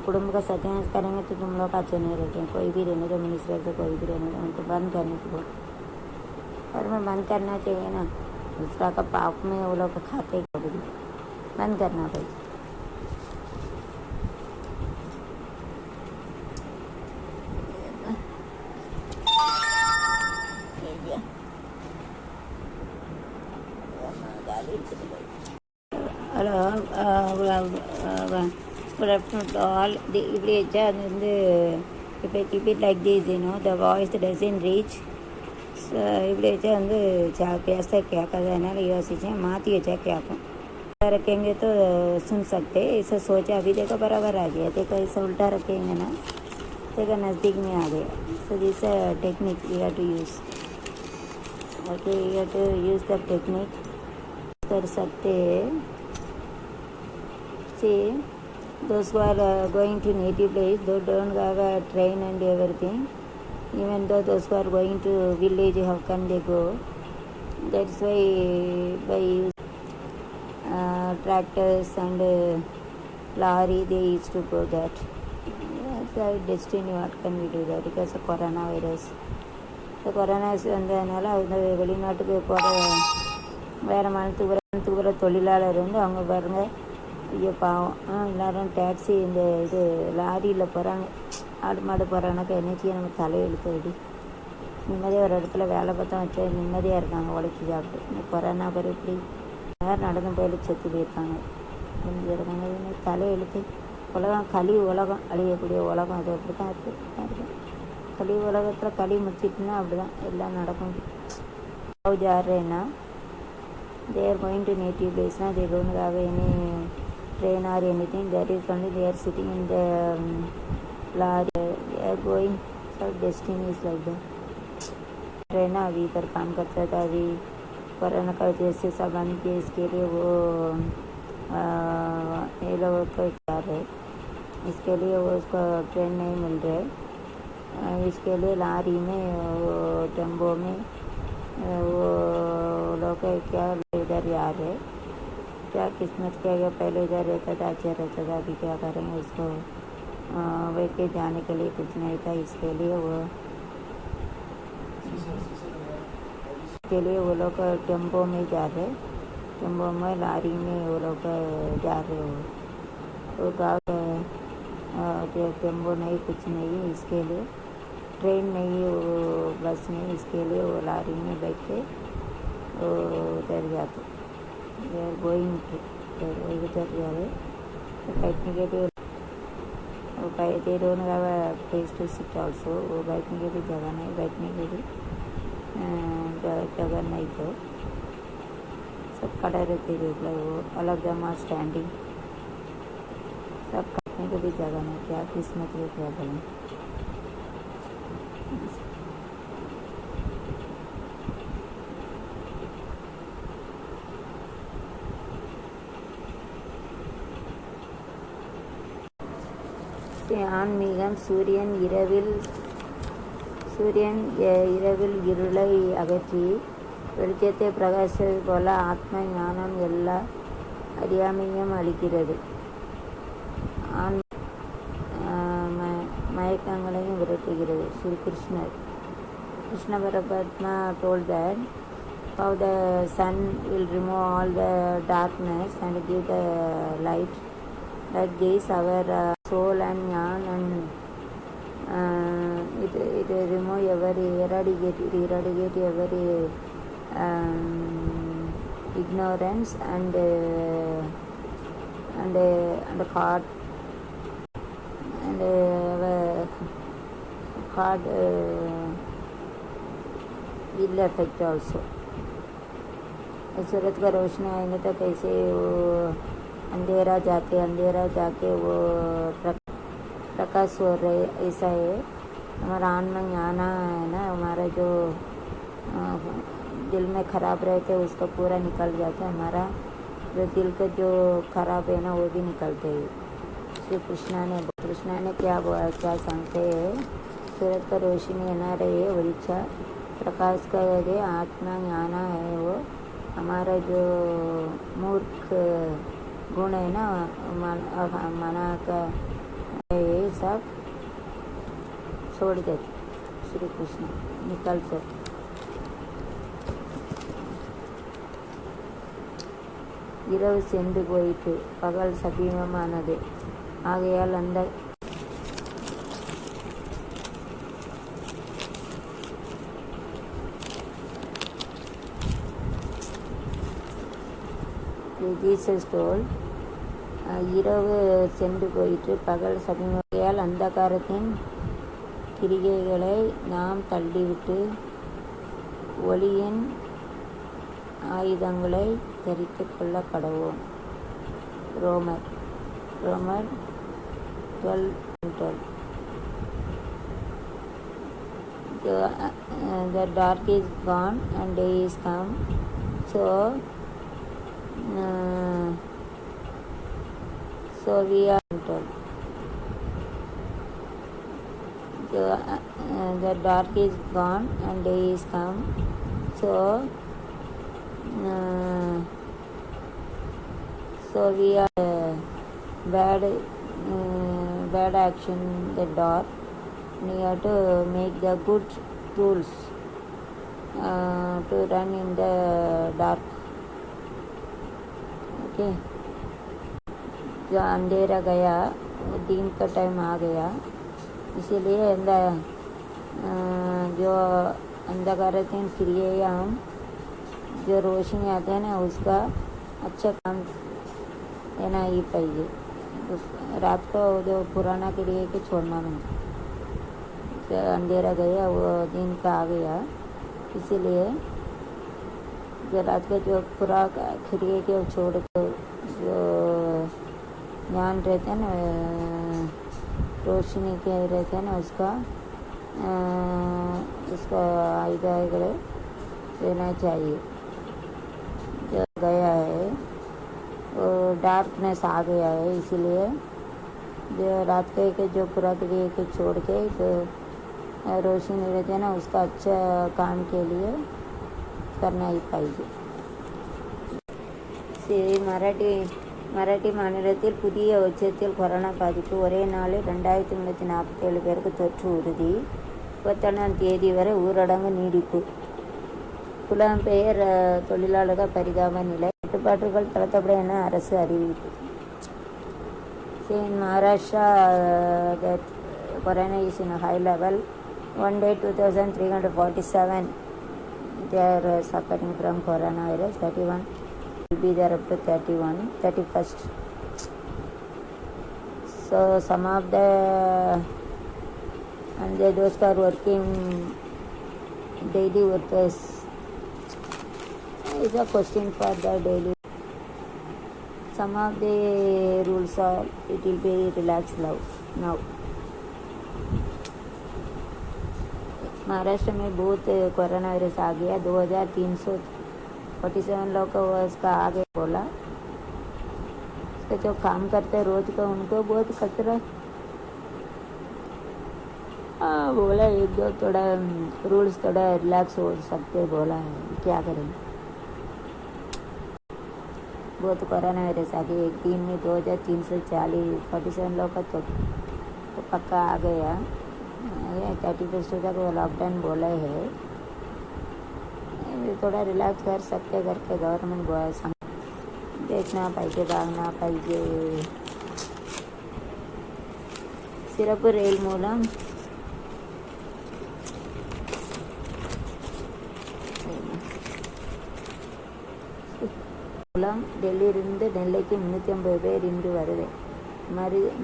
कुटुंब का सत्यानाश करेंगे तो तुम लोग अच्छे नहीं रहते कोई भी रहने दो मिनिस्टर से कोई भी रहने दो उनको बंद करने को बोल गवर्नमेंट बंद करना चाहिए ना दूसरा का पाप में वो लोग खाते कभी बंद करना भाई hello good afternoon to all இப்படி வச்சா அது வந்து இப்போ keep it like this the voice doesn't reach இப்படி வச்சா வந்து பேச கேட்காது அதனால் யோசித்தேன் மாற்றி வச்சா கேட்கும் रखेंगे तो सुन सकते ऐसा सोचा अभी देखो बराबर आ गया देखो ऐसा उल्टा रखेंगे ना देखो नज़दीक में आ गया so this technique we have to use okay we have to use the technique कर सकते हैं see those who are going to native place they don't have a train and everything even though those who are going to village how can they go that's why by tractors and lorry they used to go that that's our destiny what can we do that because of coronavirus the corona வந்ததுனால அவங்க வெளிநாட்டுக்கு போகிற வேறு மாநிலத்துக்கு தொழிலாளர் வந்து அவங்க பாருங்கள் ஐயோ பாவம் எல்லோரும் டேக்ஸி இந்த இது லாரியில் போகிறாங்க ஆடு மாடு போகிறாங்கனாக்கா என்னைக்கு நம்ம தலையெழுத்து எப்படி நிம்மதியாக ஒரு இடத்துல வேலை பார்த்தா வச்சா நிம்மதியாக இருக்காங்க உழைச்சி சாப்பிட்டு இந்த கொரோனா பேர் இப்படி நேரம் நடந்து போயிட்டு செத்து போயிருக்காங்க இருக்காங்க தலையெழுத்து உலகம் கலி உலகம் அழியக்கூடிய உலகம் அது அப்படி தான் இருக்குது கலி உலகத்தில் களி முடிச்சிட்டுனா அப்படி தான் எல்லாம் நடக்கும் ஜாடுறேன்னா they are going to native place now they don't have any train or anything that is only they are sitting in the lorry they are going so destiny is like that train अभी पर काम करता था अभी corona का वजह से सब बंद किए इसके लिए वो ये लोग को क्या है इसके लिए वो उसको ट्रेन नहीं मिल रहा है इसके लिए लारी में वो टेम्पो में वो लोग क्या इधर आ रहे क्या किस्मत क्या गया पहले इधर रहता था अच्छा रहता था अभी क्या करेंगे उसको वे के जाने के लिए कुछ नहीं था इसके लिए वो लोग टेम्पो में जा रहे टेम्पो में लारी में वो लोग जा रहे वो गाँव टेम्पो नहीं कुछ नहीं इसके लिए ट्रेन नहीं वो बस नहीं इसके लिए वो लारी में बैठ के वो उतर जाते गोइंग उतर जा रहे बैठने के लिए वो they don't have a place to sit also वो बैठने के भी जगह नहीं बैठने के भी जगह नहीं तो सब खड़े रहते देख लो वो अलग जमा स्टैंडिंग सब बैठने को भी जगह नहीं, क्या किस्मत है क्या बोलें। ஆன்மீகம் சூரியன் இரவில் இருளை அகற்றி வெளிச்சத்தை பிரகாசிப்பது போல ஆத்ம ஞானம் எல்லா அறியாமையும் அளிக்கிறது. மயக்கங்களையும் விரட்டுகிறது. Sri Krishna Paramatma told that how the sun will remove all the darkness and give the light. Like this, our soul and jnana and it remove eradicate every ignorance and hard ill effect also. सूरत का रोशनी आएंगे तो कैसे वो अंधेरा जाके वो प्रकाश हो रहे, ऐसा है हमारा आत्मा ज्ञान है ना। हमारा जो दिल में खराब रहते है उसका पूरा निकल जाता है। हमारा जो दिल का जो खराब है ना वो भी निकलते है। श्री कृष्णा ने क्या सांगते है, सूरत का रोशनी ना रहे वलिचा प्रकाश का दे आत्मा ज्ञान है वो हमारा जो मूर्ख गुण है ना मना का ये सब छोड़ देते श्री कृष्ण निकल सकते। இரவு சென்று போயிட்டு பகல் சமீபமானது ஆகையால் அந்த Jesus told இரவு சென்று போயிட்டு பகல் சமீபமாகையால் அந்தகாரத்தின் கிரிகைகளை நாம் தள்ளிவிட்டு ஒளியின் ஆயுதங்களை தரித்து கொள்ள கடவோம். ரோமர் 12:12. The dark is gone and day is come, so we are the dark is gone and day is come, so we are bad action the dark. We have to make the good tools to run in the dark. Okay, जो अंधेरा गया दिन का time आ गया, इसीलिए जो अंधकारहीन क्रिया हम जो रोशनी आते हैं ना उसका अच्छा काम लेना ही पाइए। रात को जो पुराना क्रिया के छोड़ना नहीं, तो अंधेरा गया वो दिन का आ गया, इसीलिए जो रात का जो पूरा क्रिया के छोड़ को जो ज्ञान रहते हैं ना रोशनी के रहते हैं ना उसका आयुध लेना चाहिए। जो गया है वो डार्कनेस आ गया है, इसीलिए जो रात के जो पूरा क्रिया के छोड़ के जो रोशनी रहते हैं ना उसका अच्छा काम के लिए करना ही पाइए। மராட்டி மாநிலத்தில் புதிய உச்சத்தில் கொரோனா பாதிப்பு ஒரே நாளில் 2347 பேருக்கு தொற்று உறுதி. 31ஆம் தேதி வரை ஊரடங்கு நீடிப்பு. புலம்பெயர் தொழிலாளர்கள் பரிதாப நிலை. கட்டுப்பாடுகள் தளர்த்தப்படும் என அரசு அறிவிப்பு. In Maharashtra, that corona is in a high level. One day 2,347 they are suffering from coronavirus. 31 will be there up to 31st. So some of the and those who are working daily workers is a question for the daily. some of the rules are it will be relaxed now. Maharashtra में बहुत corona virus आ गया, 2347 लोग का उसका आ गया बोला। उसका जो काम करते रोज का उनको बहुत खतरा बोला। एक दो थोड़ा रूल्स थोड़ा रिलैक्स हो सकते बोला है, क्या करें। बहुत कोरोना वायरस आ गया, एक दिन में 2347 लोग का तो पक्का आ गया। 31 तक लॉकडाउन बोला है, थोड़ा रिलैक्स कर सकते करके गवर्नमेंट बोला। देखना पाहिजे, भागना पाहिजे। सिर्फ रेल मूलम டெல்லியிலிருந்து நெல்லைக்கு 350 பேர் இன்று வருகை.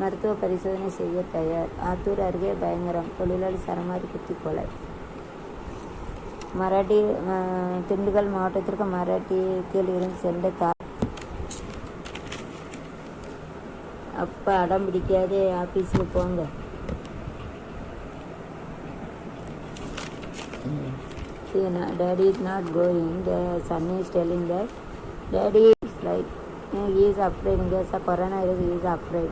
மருத்துவ பரிசோதனை செய்ய தயார். ஆத்தூர் அருகே பயங்கரம், தொழிலாளி சரமாரி குத்தி கொலை. திண்டுக்கல் மாவட்டத்திற்கு மராட்டியில் இருந்து சென்ற அப்பா அடம் பிடிக்காதே, ஆஃபீஸுக்கு போங்க. Daddy is not going. The son is telling that daddy is like he is afraid. जैसा corona virus he is afraid.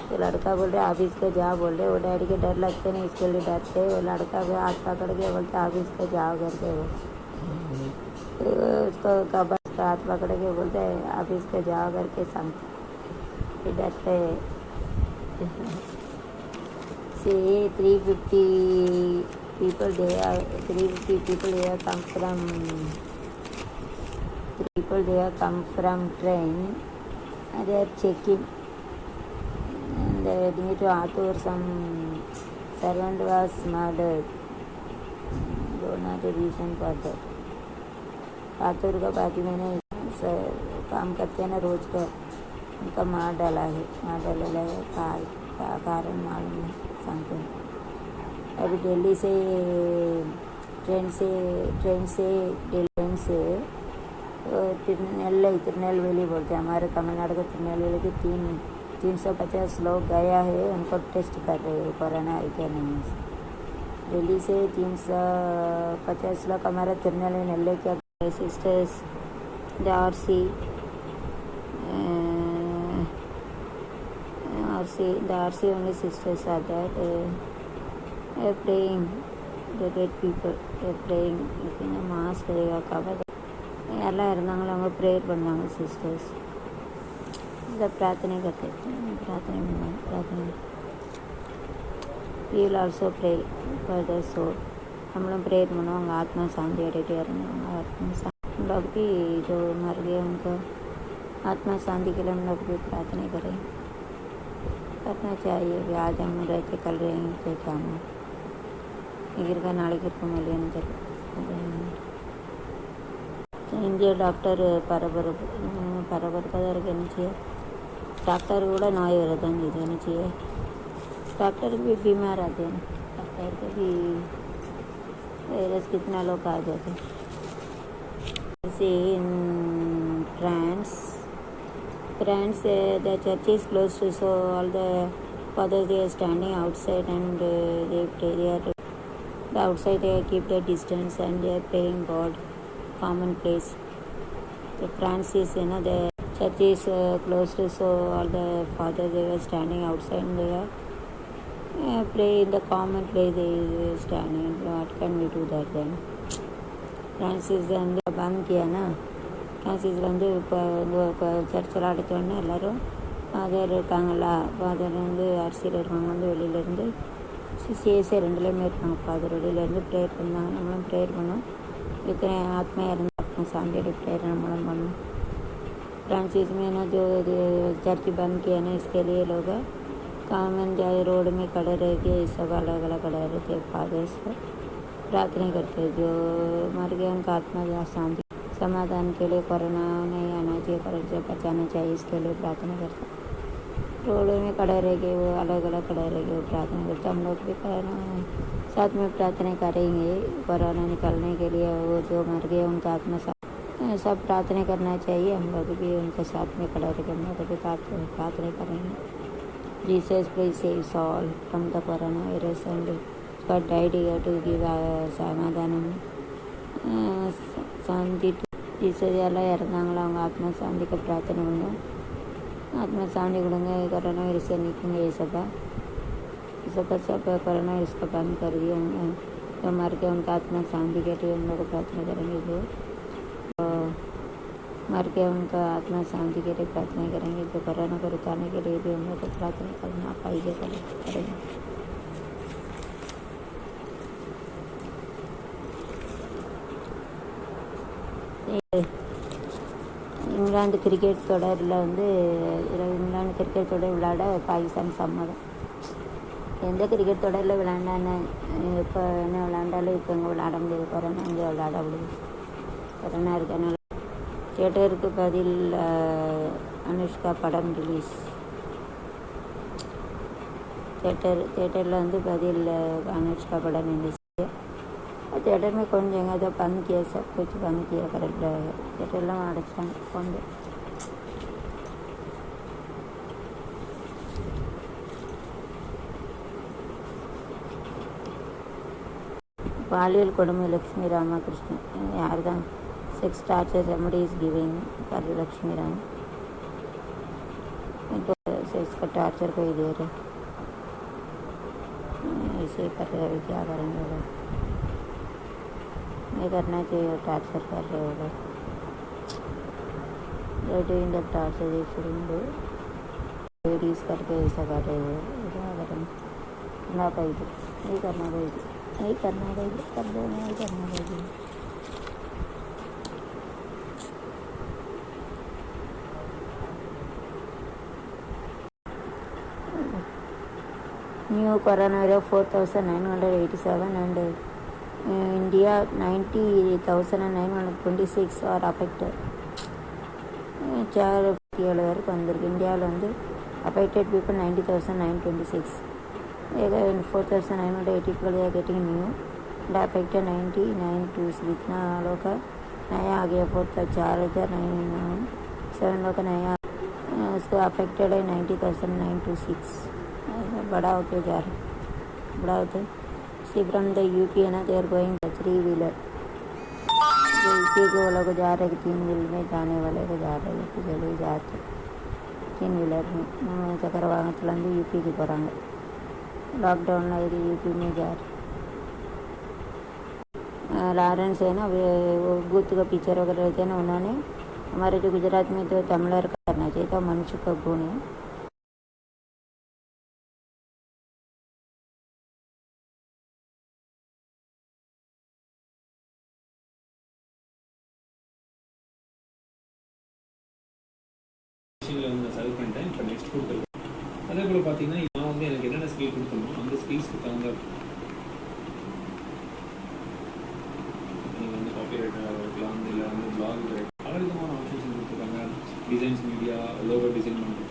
तो लड़का बोल रहे ऑफिस को जाओ बोल रहे, वो डैडी के डर लगते नहीं, इसके लिए डरते। वो लड़का को हाथ पकड़ के बोलते ऑफिस को जाओ करके, वो तो उसको कबर का हाथ पकड़ के बोलते ऑफिस को जाओ करके समझते, डरते। See 350 people they have come from train, and they are checking, and near to Athur some servant was murdered. Don't know the reason for that. आतुर का बाकी मैंने काम करते हैं ना रोज का, उनका मार डाला है कारण मालूम नहीं, समझते हैं। अभी दिल्ली से ट्रेन से तिरुनेलवेली बोलते हैं, हमारे तमिलनाडु को तिरुनेलवेली के 350 लोग गया है, उनको टेस्ट कर रहे हैं कोरोना है क्या नहीं। दिल्ली से 350 लोग हमारे तिरुनेलवेली क्या sisters, the RC only sisters are that praying, the dead people praying, mask cover எல்லாம் இருந்தாங்களோ அவங்க ப்ரேயர் பண்ணாங்க சிஸ்டர்ஸ். இந்த பிரார்த்தனை பிரார்த்தனை we will also pray for the soul. நம்மளும் ப்ரேயர் பண்ணுவோம், அவங்க ஆத்மா சாந்தி अடையிட்டே இருந்தாங்க। आत्मा हम लोग भी जो मर गए उनको आत्मा शांति के लिए हम लोग भी प्रार्थना करें, करना चाहिए। आज हम रहते कल रहेंगे तो काम इधर नाளைக்கு இருக்கும் இல்லைன்னு தெரியும்। इंडिया डॉक्टर பரபரப்பாக இருக்குது, என்ன செய்ய। डॉक्टर கூட नोई வரதான் இது என்ன செய்ய। डॉक्टर भी बीमार आते हैं, डॉक्टर को भी वायरस कितना लोग आ जाते। In France the church is closed, so all the fathers they are standing outside and they pray. They are the outside they keep the distance and they are praying God, common place. The France is the church is closed, so all the fathers they were standing outside and they are pray in the common place. They are standing. What can we do that then? Francis வந்து பந்த் கியானா, ஃப்ரான்சிஸில் வந்து இப்போ சர்ச்சில் அடைச்சோடனே எல்லோரும் father இருக்காங்களா, father வந்து அரசியல் இருக்காங்க, வந்து வெளியிலேருந்து சிஎஸ்ஏ ரெண்டுலேயுமே இருக்காங்க। ஃபாதர் வெளியிலேருந்து ப்ரேயர் பண்ணாங்க, நம்மளும் ப்ரேயர் பண்ணோம்। इतने आत्मा आत्मा शांति प्रेयर நம்மளும் பண்ணோம்। फ्रांसिस में ना जो चर्च बंद किया ना, इसके लिए लोग कॉमन रोड में खड़े रह के सब अलग अलग खड़े रहते फादर्स प्रार्थना करते, जो मर गए उनका आत्मा शांति समाधान के लिए कोरोना नहीं आना चाहिए, कोरोना बचाना चाहिए, इसके लिए प्रार्थना करते। रोड में खड़े रह के वो अलग अलग खड़े रह के वो प्रार्थना करते। हम लोग भी साथ में प्रार्थना करेंगे कोरोना निकालने के लिए। वो जो मर गए उनका आत्मा सब प्रार्थना करना चाहिए, हम लोग भी उनके साथ में खड़े रह के हम लोग भी प्रार्थना करेंगे. Jesus please saves all from the corona virus and God died here to give சமாதானம் சாந்தி. ஜீசஸ் எல்லாம் இறந்தாங்களோ அவங்க ஆத்மா சாந்திக்கு பிரார்த்தனை பண்ணுவோம். ஆத்மா சாந்தி கொடுங்க, कोरोना वायरस निकलेंगे ये सब सब कोरोना वायरस का बंद कर दिए. जो मर के उनका आत्मा शांति के लिए हम लोग प्रार्थना करेंगे. जो मर के उनका आत्मा शांति के लिए प्रार्थना करेंगे. जो कोरोना को रुकाने के लिए भी हम लोग प्रार्थना करना पाइए करेंगे. இங்கிலாந்து கிரிக்கெட் தொடரில் இங்கிலாந்து கிரிக்கெட் தொடர் விளையாட பாகிஸ்தான் சம்மதம். எந்த கிரிக்கெட் தொடரில் விளையாண்டானே இப்போ என்ன விளையாண்டாலும் இப்போ இங்கே விளையாட முடியாது. கொரோனா இங்கே விளையாட முடியாது. கொரோனா இருக்கனால தியேட்டருக்கு பதில் அனுஷ்கா படம் ரிலீஸ். थिएटर பதில் अनुष्का पड़ा रिलीज. थिएटर में कौन जगह तो बंद किया, सब कुछ बंद किया करेक्ट. थिएटर अड़चांग பாலியல் கொடுமை லக்ஷ்மி ராமகிருஷ்ணன். யார் தான் செக்ஸ் டார்ச்சர் ரெமடி இஸ் கிவிंग कर लक्ष्मी राम. तो सेक्स का टार्चर कोई दे रहे, ऐसे कर रहे हो, क्या करेंगे लोग? नहीं करना चाहिए. टार्चर कर रहे हो लोग. डूइंग द टार्चर ये शुरू लेडीज करके ऐसा कर रहे हो, क्या करेंगे? ना पाइए, नहीं करना पाइए, नहीं करना पाइए, कर दो, नहीं करना पाइए. New corona 4,987 and India 90,926 are affected. 4,7 பேருக்கு வந்திருக்கு. இந்தியாவில் affected people 90,926. 4,980 people are getting new and affected 99,2. इतना लोग का नया आ गया. 4,997 लोग का नया उसको अफेक्टेड है. 90,926 बड़ा होते जा रहा है, बड़ा होते. सी फ्रॉम द यूपी है ना, दे आर गोइंग 3 व्हीलर. जो यूपी के वो लोग जा रहे हैं 3 व्हीलर में जाने वाले को जा रहे हैं. यूपी के लोग जाते 3 व्हीलर में चक्कर वाहन यूपी की போகிறாங்க. लॉकडाउन இது यूपी में जा रहे. लॉरेंस है ना, वो बुद्ध का पिक्चर वगैरह रहते हैं ना, उन्होंने हमारे जो गुजरात में तो तमिलर का करना चाहिए था. मनुष्य का गुण है. செலக்ட் பண்ணிட்டேன். இப்போ நெக்ஸ்ட் கொடுத்துருக்கேன். அதே போல் பார்த்தீங்கன்னா நான் எனக்கு என்னென்ன ஸ்கில் கொடுக்கணும் அந்த ஸ்கில்ஸ்க்கு தகுந்த நீங்கள் காப்பி ரைட்டராக இருக்கலாம், இல்லை பிளாக் பல விதமான ஆப்ஷன்ஸ் கொடுத்துருக்காங்க. டிசைன்ஸ், மீடியா, லோகோ டிசைன் பண்ணுறது.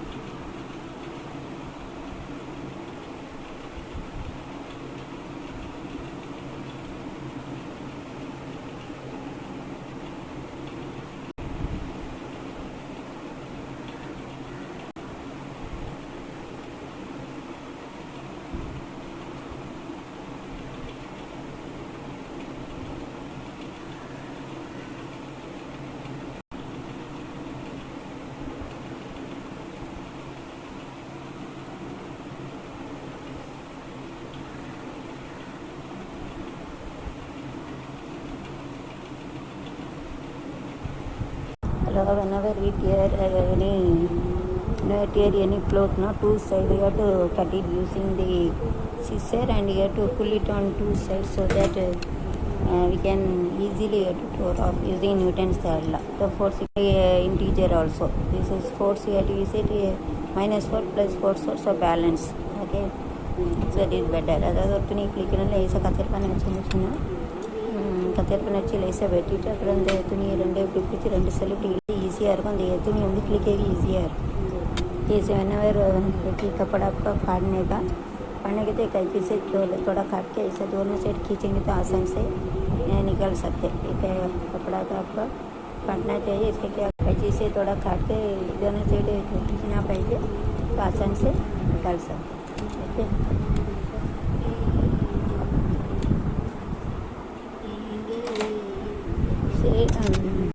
Whenever we tear any cloth, no, two sides, you have to cut it using the scissor and you have to pull it on two sides so that we can easily tear off using Newton's third law. The force integer also. This is force, you have to use it -4 plus 4 source of balance. Okay, so it is better. அதாவது ஒரு துணி கிளிக்கணும், லேசாக கத்திரிப்பான வச்சு கத்திரிப்பான வச்சு லேசாக வெட்டிட்டு அப்புறம் இந்த துணியை ரெண்டு இப்படி பிடிச்சி 2 செல் இப்படி ईजियाँ இருக்கும். அந்த துணி क्लिकेगी ईजियाँ जैसे whenever कपड़ा आपका फाड़ने के तो कैंची से थोड़ा काट के ऐसे दोनों साइड खींचेंगे तो आसान से निकल सकते. एक कपड़ा का आपका काटना चाहिए। इसके क्या कैंची से थोड़ा काट के दोनों साइड खींचना पहले, तो आसान से निकाल सकते हैं।